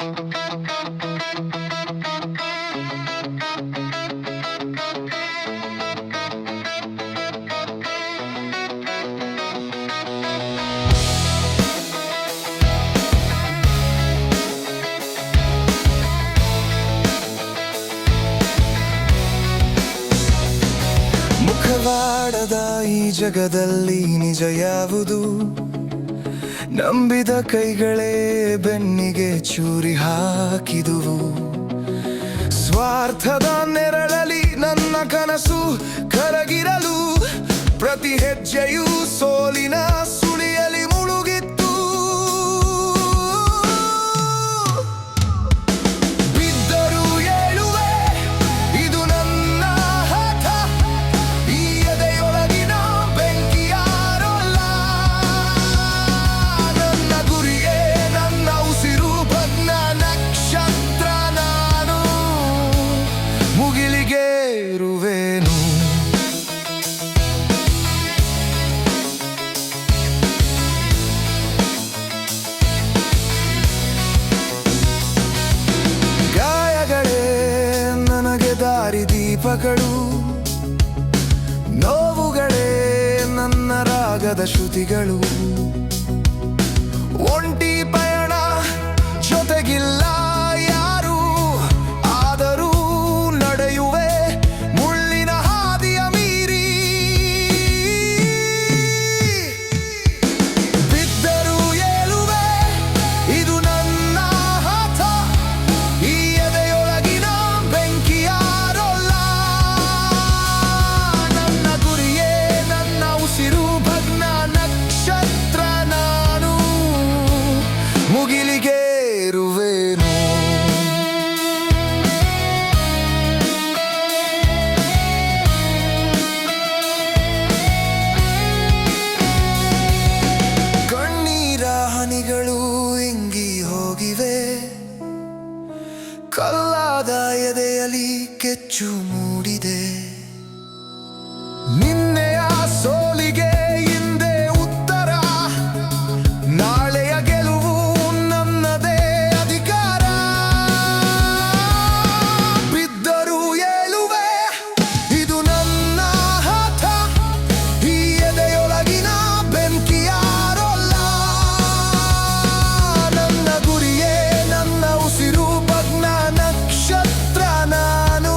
ಮುಖವಾಡದ ಈ ಜಗದಲ್ಲಿ ನಿಜ ಯಾವುದು? ನಂಬಿದ ಕೈಗಳೇ ಬೆನ್ನಿಗೆ ಚೂರಿ ಹಾಕಿದುವು. ಸ್ವಾರ್ಥದ ನೆರಳಲಿ ನನ್ನ ಕನಸು ಕರಗಿರಲು ಪ್ರತಿ ಹೆಜ್ಜೆಯೂ ಸೋಲಿನ ಸುಳಿಯಲಿ ಮುಳುಗಿತ್ತು. ಬಿದ್ದರೂ ಏಳುವೆ, ಇದು ನನ್ನ ಹಠ. ಈ ಎದೆಯೊಳಗಿನ ಬೆಂಕಿಯಾರೋಲ್ಲ. ನನ್ನ ಗುರಿಯೇ ನನ್ನ ಉಸಿರು, ಭಗ್ನ ನಕ್ಷತ್ರ ನಾನು. ಮುಗಿಲಿಗೇರುವೆನು. ಗಾಯಗಳೇ ನನಗೆ ದಾರಿದೀಪಗಳು, ನೋವುಗಳೇ ನನ್ನ ರಾಗದ ಶ್ರುತಿಗಳು. ಒಂಟಿ ಪಯಣ ಜೊತೆಗಿಲ್ಲ ಯಾರು, ಆದರೂ ನಡೆಯುವೆ ಮುಳ್ಳಿನ ಹಾದಿಯ ಮೀರಿ. ಬಿದ್ದರೂ ಏಳುವೆ, ಇದು ನನ್ನ ಹಠ. ಈ ಎದೆಯೊಳಗಿನ ಬೆಂಕಿಯಾರೋಲ್ಲ. ನನ್ನ ಗುರಿಯೇ ನನ್ನ ಉಸಿರು, ಭಗ್ನ ನಕ್ಷತ್ರ ನಾನು. ಮುಗಿಲಿಗೇರುವೆನು. ಕಣ್ಣೀರ ಹನಿಗಳು ಇಂಗಿ ಹೋಗಿವೆ, ಕಲ್ಲಾದ ಎದೆಯಲಿ ಕೆಚ್ಚು ಮೂಡಿದೆ. ನಿನ್ನೆಯ ಸೋಲಿಗೆ ಹಿಂದೆ ಉತ್ತರ, ನಾಳೆಯ ಗೆಲುವು ನನ್ನದೇ ಅಧಿಕಾರ. ಬಿದ್ದರೂ ಏಳುವೆ, ಇದು ನನ್ನ ಹಠ. ಈ ಎದೆಯೊಳಗಿನ ಬೆಂಕಿಯಾರೋಲ್ಲ. ನನ್ನ ಗುರಿಯೇ ನನ್ನ ಉಸಿರು, ಭಗ್ನ ನಕ್ಷತ್ರ ನಾನು.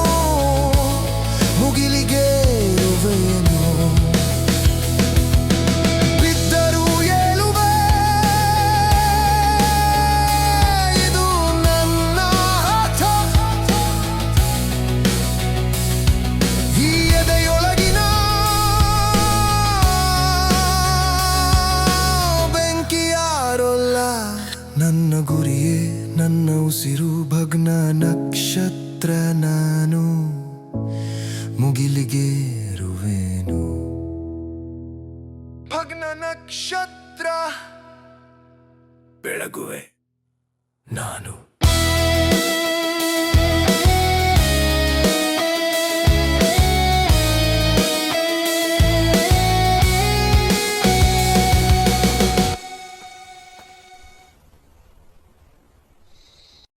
ಮುಗಿಲಿಗೇರುವೆನು. ಬಿದ್ದರೂ ಏಳುವೆ, ಇದು ನನ್ನ ಹಠ. ಈ ಎದೆಯೊಳಗಿನ ಬೆಂಕಿಯಾರೋಲ್ಲ. ನನ್ನ ಗುರಿಯೇ ನನ್ನ ಉಸಿರು, ಭಗ್ನ ನಕ್ಷತ್ರ ನಾನು. ಮುಗಿಲಿಗೇರುವೆನು. ಭಗ್ನ ನಕ್ಷತ್ರ, ಬೆಳಗುವೆ ನಾನು.